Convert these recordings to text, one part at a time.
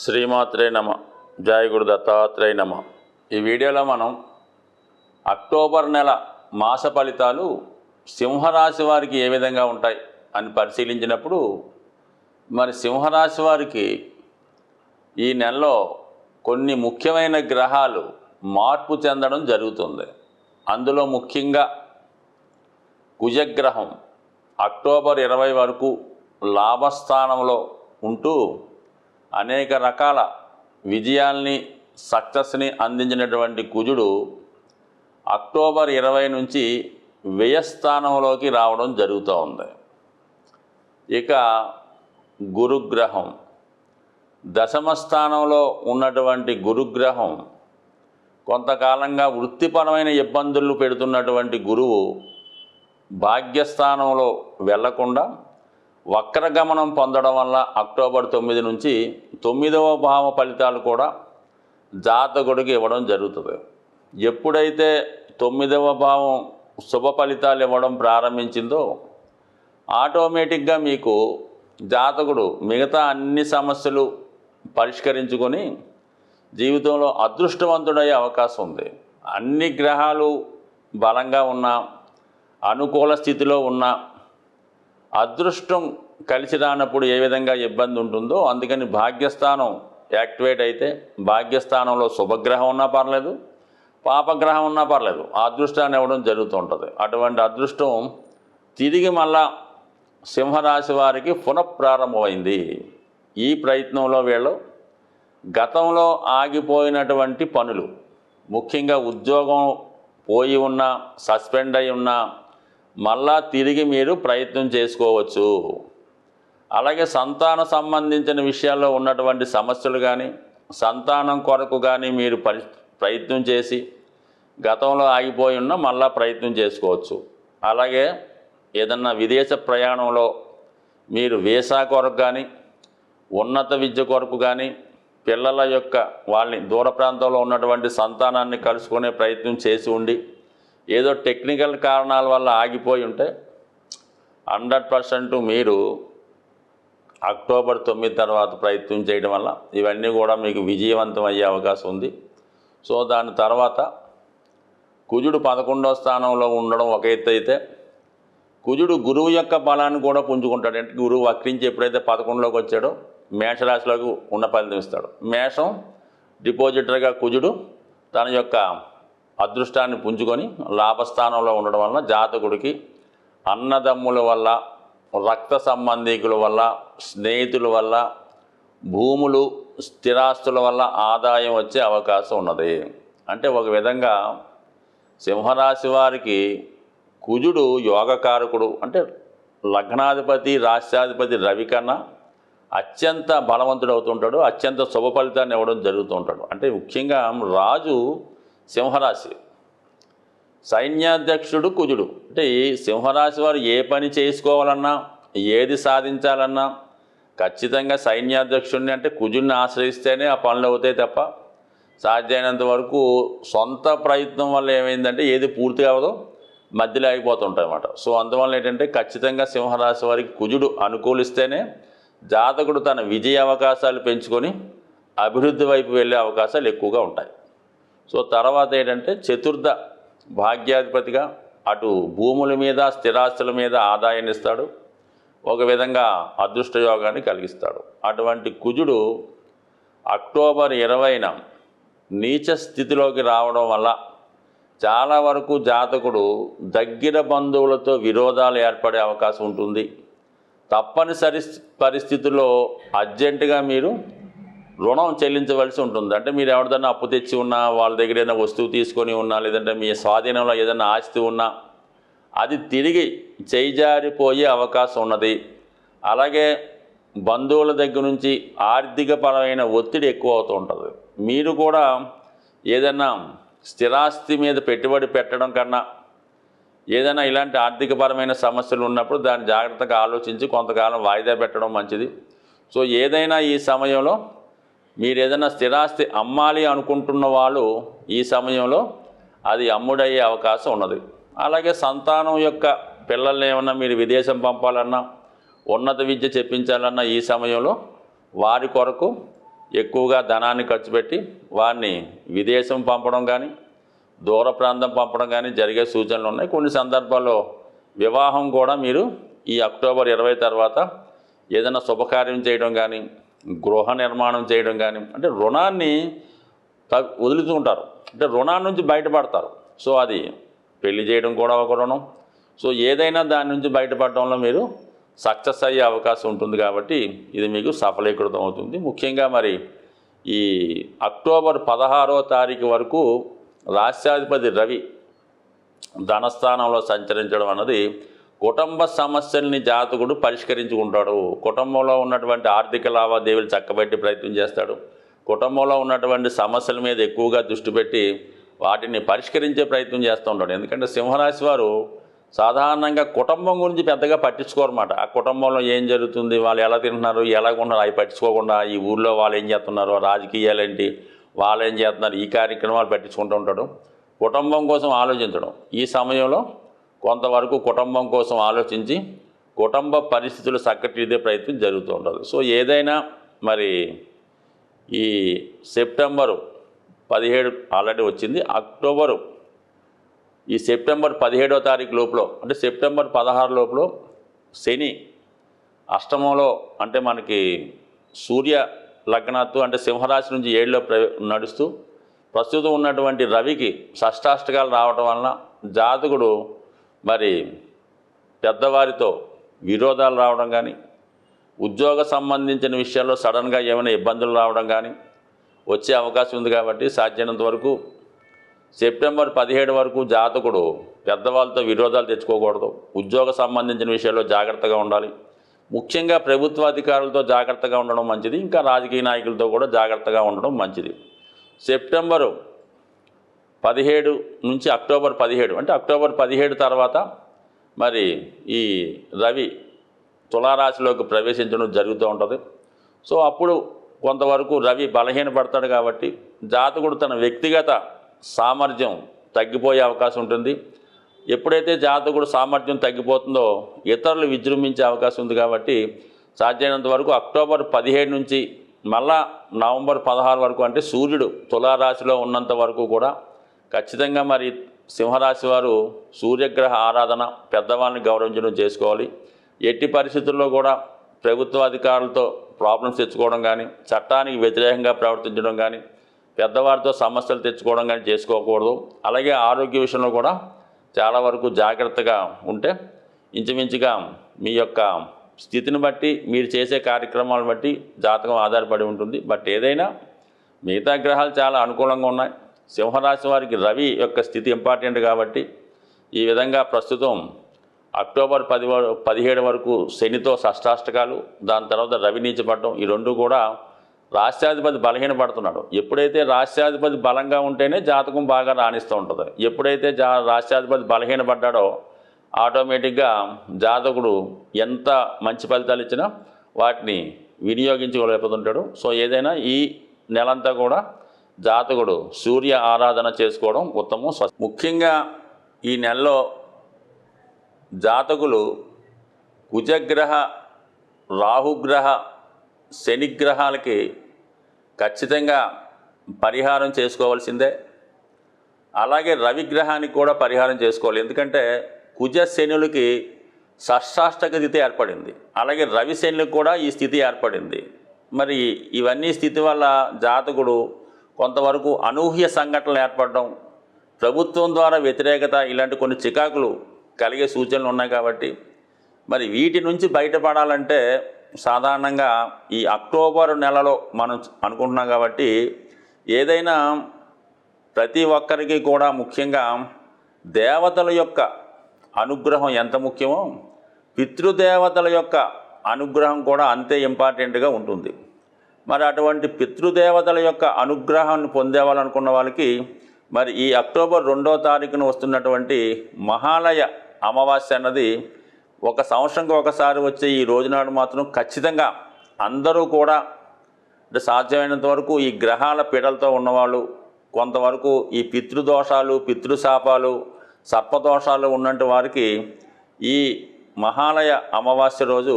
శ్రీమాత్రే నమ. జయ గురు దత్తాత్రేయ నమ. ఈ వీడియోలో మనం అక్టోబర్ నెల మాస ఫలితాలు సింహరాశి వారికి ఏ విధంగా ఉంటాయి అని పరిశీలించినప్పుడు మరి సింహరాశి వారికి ఈ నెలలో కొన్ని ముఖ్యమైన గ్రహాలు మార్పు చెందడం జరుగుతుంది. అందులో ముఖ్యంగా కుజగ్రహం అక్టోబర్ 20 వరకు లాభస్థానంలో ఉంటూ అనేక రకాల విజయాల్ని సక్సెస్ని అందించినటువంటి కుజుడు అక్టోబర్ 20 నుంచి వ్యయస్థానంలోకి రావడం జరుగుతూ ఉంది. ఇక గురుగ్రహం దశమ స్థానంలో ఉన్నటువంటి గురుగ్రహం కొంతకాలంగా వృత్తిపరమైన ఇబ్బందులు పెడుతున్నటువంటి గురువు భాగ్యస్థానంలో వెళ్లకుండా వక్రగమనం పొందడం వల్ల అక్టోబర్ 9 నుంచి 9వ భావ ఫలితాలు కూడా జాతకుడికి ఇవ్వడం జరుగుతుంది. ఎప్పుడైతే 9వ భావం శుభ ఫలితాలు ఇవ్వడం ప్రారంభించిందో ఆటోమేటిక్గా మీకు జాతకుడు మిగతా అన్ని సమస్యలు పరిష్కరించుకొని జీవితంలో అదృష్టవంతుడయ్యే అవకాశం ఉంది. అన్ని గ్రహాలు బలంగా ఉన్నా, అనుకూల స్థితిలో ఉన్నా అదృష్టం కలిసి రానప్పుడు ఏ విధంగా ఇబ్బంది ఉంటుందో అందుకని భాగ్యస్థానం యాక్టివేట్ అయితే భాగ్యస్థానంలో శుభగ్రహం ఉన్నా పర్లేదు, పాపగ్రహం ఉన్నా పర్లేదు, ఆ అదృష్టాన్ని ఇవ్వడం జరుగుతుంటుంది. అటువంటి అదృష్టం తిరిగి మళ్ళా సింహరాశి వారికి పునఃప్రారంభమైంది. ఈ ప్రయత్నంలో వీళ్ళు గతంలో ఆగిపోయినటువంటి పనులు, ముఖ్యంగా ఉద్యోగం పోయి ఉన్నా, సస్పెండ్ అయి ఉన్నా మళ్ళా తిరిగి మీరు ప్రయత్నం చేసుకోవచ్చు. అలాగే సంతాన సంబంధించిన విషయాల్లో ఉన్నటువంటి సమస్యలు కానీ, సంతానం కొరకు కానీ మీరు ప్రయత్నం చేసి గతంలో ఆగిపోయి ఉన్నా మళ్ళా ప్రయత్నం చేసుకోవచ్చు. అలాగే ఏదన్నా విదేశ ప్రయాణంలో మీరు వీసా కొరకు కానీ, ఉన్నత విద్య కొరకు కానీ, పిల్లల యొక్క వాళ్ళని దూర ప్రాంతంలో ఉన్నటువంటి సంతానాన్ని కలుసుకునే ప్రయత్నం చేసి ఉండి ఏదో టెక్నికల్ కారణాల వల్ల ఆగిపోయి ఉంటే 100% మీరు అక్టోబర్ 9 తర్వాత ప్రయత్నం చేయడం వల్ల ఇవన్నీ కూడా మీకు విజయవంతం అయ్యే అవకాశం ఉంది. సో దాని తర్వాత కుజుడు 11వ స్థానంలో ఉండడం ఒక ఎత్తు అయితే, కుజుడు గురువు యొక్క బలాన్ని కూడా పుంజుకుంటాడు. అంటే గురువు వక్రించి ఎప్పుడైతే 11లోకి వచ్చాడో మేషరాశిలోకి ఉన్న ఫలితం ఇస్తాడు. మేషం డిపాజిటర్గా కుజుడు తన యొక్క అదృష్టాన్ని పుంజుకొని లాభస్థానంలో ఉండడం వలన జాతకుడికి అన్నదమ్ముల వల్ల, రక్త సంబంధీకుల వల్ల, స్నేహితుల వల్ల, భూములు స్థిరాస్తుల వల్ల ఆదాయం వచ్చే అవకాశం ఉన్నది. అంటే ఒక విధంగా సింహరాశి వారికి కుజుడు యోగకారకుడు. అంటే లగ్నాధిపతి రాష్ట్రాధిపతి రవి కన్నా అత్యంత బలవంతుడు అవుతుంటాడు, అత్యంత శుభ ఫలితాన్ని ఇవ్వడం జరుగుతూ ఉంటాడు. అంటే ముఖ్యంగా రాజు సింహరాశి, సైన్యాధ్యక్షుడు కుజుడు. అంటే ఈ సింహరాశి వారు ఏ పని చేసుకోవాలన్నా, ఏది సాధించాలన్నా ఖచ్చితంగా సైన్యాధ్యక్షుడిని అంటే కుజుడిని ఆశ్రయిస్తేనే ఆ పనులు అవుతాయి తప్ప సాధ్యమైనంత వరకు సొంత ప్రయత్నం వల్ల ఏమైందంటే ఏది పూర్తి అవ్వదో మధ్యలో ఆగిపోతుంటాయి అన్నమాట. సో అందువల్ల ఏంటంటే ఖచ్చితంగా సింహరాశి వారికి కుజుడు అనుకూలిస్తేనే జాతకుడు తన విజయ అవకాశాలు పెంచుకొని అభివృద్ధి వైపు వెళ్ళే అవకాశాలు ఎక్కువగా ఉంటాయి. సో తర్వాత ఏంటంటే చతుర్థ భాగ్యాధిపతిగా అటు భూముల మీద, స్థిరాస్తుల మీద ఆదాయాన్ని ఇస్తాడు, ఒక విధంగా అదృష్టయోగాన్ని కలిగిస్తాడు. అటువంటి కుజుడు అక్టోబర్ 20న నీచ స్థితిలోకి రావడం వల్ల చాలా వరకు జాతకుడు దగ్గర బంధువులతో విరోధాలు ఏర్పడే అవకాశం ఉంటుంది. తప్పనిసరి పరిస్థితుల్లో అర్జెంటుగా మీరు రుణం చెల్లించవలసి ఉంటుంది. అంటే మీరు ఎవరిదైనా అప్పు తెచ్చి ఉన్నా, వాళ్ళ దగ్గర ఏదైనా వస్తువు తీసుకొని ఉన్నా, లేదంటే మీ స్వాధీనంలో ఏదైనా ఆస్తి ఉన్నా అది తిరిగి చేజారిపోయే అవకాశం ఉన్నది. అలాగే బంధువుల దగ్గర నుంచి ఆర్థికపరమైన ఒత్తిడి ఎక్కువ అవుతూ ఉంటుంది. మీరు కూడా ఏదైనా స్థిరాస్తి మీద పెట్టుబడి పెట్టడం కన్నా ఏదైనా ఇలాంటి ఆర్థికపరమైన సమస్యలు ఉన్నప్పుడు దాన్ని జాగ్రత్తగా ఆలోచించి కొంతకాలం వాయిదా పెట్టడం మంచిది. సో ఏదైనా ఈ సమయంలో మీరు ఏదైనా స్థిరాస్తి అమ్మాలి అనుకుంటున్న వాళ్ళు ఈ సమయంలో అది అమ్ముడయ్యే అవకాశం ఉన్నది. అలాగే సంతానం యొక్క పిల్లల్ని ఏమన్నా మీరు విదేశం పంపాలన్నా, ఉన్నత విద్య చెప్పించాలన్నా ఈ సమయంలో వారి కొరకు ఎక్కువగా ధనాన్ని ఖర్చు పెట్టి వారిని విదేశం పంపడం కానీ దూర ప్రాంతం పంపడం కానీ జరిగే సూచనలు ఉన్నాయి. కొన్ని సందర్భాల్లో వివాహం కూడా మీరు ఈ అక్టోబర్ 20 తర్వాత ఏదైనా శుభకార్యం చేయడం కానీ గృహ నిర్మాణం చేయడం కానీ అంటే రుణాన్ని వదులుతుంటారు, అంటే రుణాన్ని నుంచి బయటపడతారు. సో అది పెళ్లి చేయడం కూడా ఒక రుణం. సో ఏదైనా దాని నుంచి బయటపడడంలో మీరు సక్సెస్ అయ్యే అవకాశం ఉంటుంది కాబట్టి ఇది మీకు సఫలీకృతం అవుతుంది. ముఖ్యంగా మరి ఈ అక్టోబర్ 16వ తారీఖు వరకు రాష్ట్రాధిపతి రవి ధనస్థానంలో సంచరించడం అన్నది కుటుంబ సమస్యల్ని జాతకుడు పరిష్కరించుకుంటాడు. కుటుంబంలో ఉన్నటువంటి ఆర్థిక లావాదేవీలు చక్కబెట్టి ప్రయత్నం చేస్తాడు. కుటుంబంలో ఉన్నటువంటి సమస్యల మీద ఎక్కువగా దృష్టి పెట్టి వాటిని పరిష్కరించే ప్రయత్నం చేస్తూ ఉంటాడు. ఎందుకంటే సింహరాశి వారు సాధారణంగా కుటుంబం గురించి పెద్దగా పట్టించుకోరన్నమాట. ఆ కుటుంబంలో ఏం జరుగుతుంది, వాళ్ళు ఎలా తింటున్నారు, ఎలా ఉంటున్నారు అవి పట్టించుకోకుండా ఈ ఊళ్ళో వాళ్ళు ఏం చేస్తున్నారు, రాజకీయాలు ఏంటి, వాళ్ళు ఏం చేస్తున్నారు, ఈ కార్యక్రమాలు పట్టించుకుంటూ ఉంటాడు. కుటుంబం కోసం ఆలోచించడం ఈ సమయంలో కొంతవరకు కుటుంబం కోసం ఆలోచించి కుటుంబ పరిస్థితులు చక్కటిదే ప్రయత్నం జరుగుతూ ఉంటుంది. సో ఏదైనా మరి ఈ సెప్టెంబరు 17 ఆల్రెడీ వచ్చింది. ఈ సెప్టెంబర్ 17వ తారీఖు లోపల అంటే సెప్టెంబర్ 16 లోపల శని అష్టమంలో అంటే మనకి సూర్య లగ్నాత్తు అంటే సింహరాశి నుంచి 7లో నడుస్తూ ప్రస్తుతం ఉన్నటువంటి రవికి షష్టాష్టకాలు రావటం వలన జాతకుడు మరి పెద్దవారితో విరోధాలు రావడం కానీ ఉద్యోగ సంబంధించిన విషయాల్లో సడన్గా ఏమైనా ఇబ్బందులు రావడం కానీ వచ్చే అవకాశం ఉంది. కాబట్టి సాధ్యమైనంత వరకు సెప్టెంబర్ 17 వరకు జాతకుడు పెద్దవాళ్ళతో విరోధాలు తెచ్చుకోకూడదు. ఉద్యోగ సంబంధించిన విషయాల్లో జాగ్రత్తగా ఉండాలి. ముఖ్యంగా ప్రభుత్వాధికారులతో జాగ్రత్తగా ఉండడం మంచిది. ఇంకా రాజకీయ నాయకులతో కూడా జాగ్రత్తగా ఉండడం మంచిది. సెప్టెంబరు 17 నుంచి అక్టోబర్ 17 అంటే అక్టోబర్ 17 తర్వాత మరి ఈ రవి తులారాశిలోకి ప్రవేశించడం జరుగుతూ ఉంటుంది. సో అప్పుడు కొంతవరకు రవి బలహీనపడతాడు కాబట్టి జాతకుడు తన వ్యక్తిగత సామర్థ్యం తగ్గిపోయే అవకాశం ఉంటుంది. ఎప్పుడైతే జాతకుడు సామర్థ్యం తగ్గిపోతుందో ఇతరులు విజృంభించే అవకాశం ఉంది. కాబట్టి సాధ్యమైనంత వరకు అక్టోబర్ 17 నుంచి మళ్ళా నవంబర్ 16 వరకు అంటే సూర్యుడు తులారాశిలో ఉన్నంత వరకు కూడా ఖచ్చితంగా మరి సింహరాశి వారు సూర్యగ్రహ ఆరాధన పెద్దవాళ్ళని గౌరవించడం చేసుకోవాలి. ఎట్టి పరిస్థితుల్లో కూడా ప్రభుత్వాధికారులతో ప్రాబ్లమ్స్ తెచ్చుకోవడం కానీ చట్టానికి వ్యతిరేకంగా ప్రవర్తించడం కానీ పెద్దవారితో సమస్యలు తెచ్చుకోవడం కానీ చేసుకోకూడదు. అలాగే ఆరోగ్య విషయంలో కూడా చాలా వరకు జాగ్రత్తగా ఉంటే ఇంచుమించుగా మీ యొక్క స్థితిని బట్టి మీరు చేసే కార్యక్రమాలను బట్టి జాతకం ఆధారపడి ఉంటుంది. బట్ ఏదైనా మిగతా గ్రహాలు చాలా అనుకూలంగా ఉన్నాయి. సింహరాశి వారికి రవి యొక్క స్థితి ఇంపార్టెంట్ కాబట్టి ఈ విధంగా ప్రస్తుతం అక్టోబర్ 17 వరకు శనితో షష్టాష్టకాలు, దాని తర్వాత రవి నీచపడడం, ఈ రెండు కూడా రాష్ట్రాధిపతి బలహీనపడుతున్నాడు. ఎప్పుడైతే రాష్ట్రాధిపతి బలంగా ఉంటేనే జాతకం బాగా రాణిస్తూ ఉంటుంది. ఎప్పుడైతే రాష్ట్రాధిపతి బలహీనపడ్డాడో ఆటోమేటిక్గా జాతకుడు ఎంత మంచి ఫలితాలు ఇచ్చినా వాటిని వినియోగించుకోలేకపోతుంటాడు. సో ఏదైనా ఈ నెలంతా కూడా జాతకుడు సూర్య ఆరాధన చేసుకోవడం ఉత్తమం. ముఖ్యంగా ఈ నెలలో జాతకులు కుజగ్రహ, రాహుగ్రహ, శనిగ్రహాలకి ఖచ్చితంగా పరిహారం చేసుకోవాల్సిందే. అలాగే రవిగ్రహానికి కూడా పరిహారం చేసుకోవాలి. ఎందుకంటే కుజ శనులకి షష్టాష్టక స్థితి ఏర్పడింది, అలాగే రవి శనులకు కూడా ఈ స్థితి ఏర్పడింది. మరి ఇవన్నీ స్థితి వల్ల జాతకుడు కొంతవరకు అనూహ్య సంఘటనలు ఏర్పడడం, ప్రభుత్వం ద్వారా వ్యతిరేకత, ఇలాంటి కొన్ని చికాకులు కలిగే సూచనలు ఉన్నాయి. కాబట్టి మరి వీటి నుంచి బయటపడాలంటే సాధారణంగా ఈ అక్టోబర్ నెలలో మనం అనుకుంటున్నాం. కాబట్టి ఏదైనా ప్రతి ఒక్కరికి కూడా ముఖ్యంగా దేవతల యొక్క అనుగ్రహం ఎంత ముఖ్యమో పితృదేవతల యొక్క అనుగ్రహం కూడా అంతే ఇంపార్టెంట్గా ఉంటుంది. మరి అటువంటి పితృదేవతల యొక్క అనుగ్రహాన్ని పొందేవాలనుకున్న వాళ్ళకి మరి ఈ అక్టోబర్ 2వ తారీఖున వస్తున్నటువంటి మహాలయ అమావాస్య అన్నది ఒక సంవత్సరంకి ఒకసారి వచ్చే ఈ రోజునాడు మాత్రం ఖచ్చితంగా అందరూ కూడా అంటే సాధ్యమైనంత వరకు ఈ గ్రహాల పీడలతో ఉన్నవాళ్ళు, కొంతవరకు ఈ పితృదోషాలు, పితృశాపాలు, సర్పదోషాలు ఉన్నట్టు వారికి ఈ మహాలయ అమావాస్య రోజు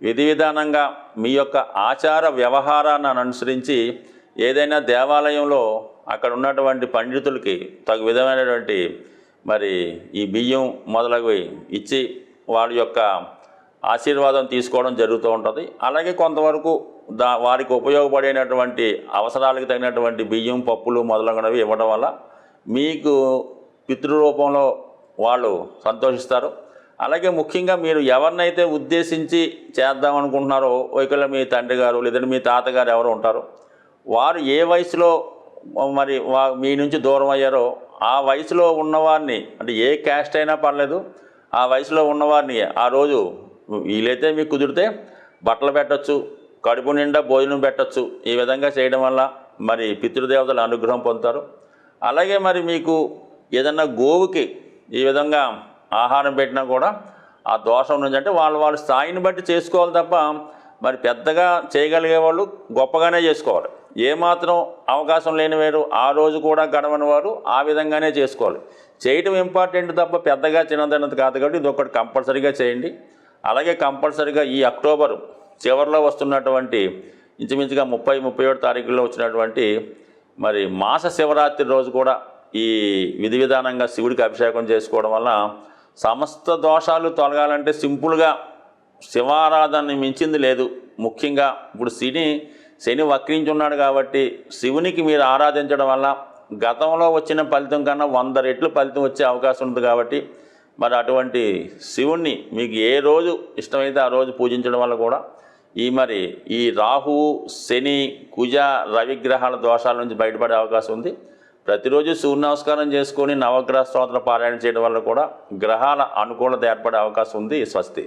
విధి విధానంగా మీ యొక్క ఆచార వ్యవహారాన్ని అనుసరించి ఏదైనా దేవాలయంలో అక్కడ ఉన్నటువంటి పండితులకి తగు విధమైనటువంటి మరి ఈ బియ్యం మొదలగువి ఇచ్చి వారి యొక్క ఆశీర్వాదం తీసుకోవడం జరుగుతూ ఉంటుంది. అలాగే కొంతవరకు వారికి ఉపయోగపడేటటువంటి అవసరాలకు తగినటువంటి బియ్యం, పప్పులు మొదలగునవి ఇవ్వడం వల్ల మీకు పితృరూపంలో వాళ్ళు సంతోషిస్తారు. అలాగే ముఖ్యంగా మీరు ఎవరినైతే ఉద్దేశించి చేద్దాం అనుకుంటున్నారో, ఒకవేళ మీ తండ్రి గారు లేదంటే మీ తాతగారు ఎవరు ఉంటారో వారు ఏ వయసులో మరి మీ నుంచి దూరం అయ్యారో ఆ వయసులో ఉన్నవారిని, అంటే ఏ క్యాస్ట్ అయినా పర్లేదు, ఆ వయసులో ఉన్నవారిని ఆ రోజు వీలైతే మీకు కుదిరితే బట్టలు పెట్టచ్చు, కడుపు నిండా భోజనం పెట్టచ్చు. ఈ విధంగా చేయడం వల్ల మరి పితృదేవతల అనుగ్రహం పొందుతారు. అలాగే మరి మీకు ఏదన్నా గోవుకి ఈ విధంగా ఆహారం పెట్టినా కూడా ఆ దోషం నుంచి అంటే వాళ్ళ స్థాయిని బట్టి చేసుకోవాలి తప్ప మరి పెద్దగా చేయగలిగే వాళ్ళు గొప్పగానే చేసుకోవాలి. ఏమాత్రం అవకాశం లేని వారు ఆ రోజు కూడా గడవని వారు ఆ విధంగానే చేసుకోవాలి. చేయటం ఇంపార్టెంట్ తప్ప పెద్దగా చిన్నదన్నది కాదు. కాబట్టి ఇది ఒకటి కంపల్సరీగా చేయండి. అలాగే కంపల్సరీగా ఈ అక్టోబర్ చివరిలో వస్తున్నటువంటి ఇంచుమించుగా 30-31 తారీఖుల్లో వచ్చినటువంటి మరి మాస శివరాత్రి రోజు కూడా ఈ విధి విధానంగా శివుడికి అభిషేకం చేసుకోవడం వల్ల సమస్త దోషాలు తొలగాలంటే సింపుల్గా శివారాధనని మించింది లేదు. ముఖ్యంగా ఇప్పుడు శని వక్రించున్నాడు కాబట్టి శివునికి మీరు ఆరాధించడం వల్ల గతంలో వచ్చిన ఫలితం కన్నా 100 రెట్లు ఫలితం వచ్చే అవకాశం ఉంది. కాబట్టి మరి అటువంటి శివుణ్ణి మీకు ఏ రోజు ఇష్టమైతే ఆ రోజు పూజించడం వల్ల కూడా ఈ రాహువు, శని, కుజ, రవిగ్రహాల దోషాల నుంచి బయటపడే అవకాశం ఉంది. ప్రతిరోజు సూర్య నమస్కారం చేసుకొని నవగ్రహ స్తోత్ర పారాయణ చేయడం వల్ల కూడా గ్రహాల అనుకూలత ఏర్పడే అవకాశం ఉంది. స్వస్తి.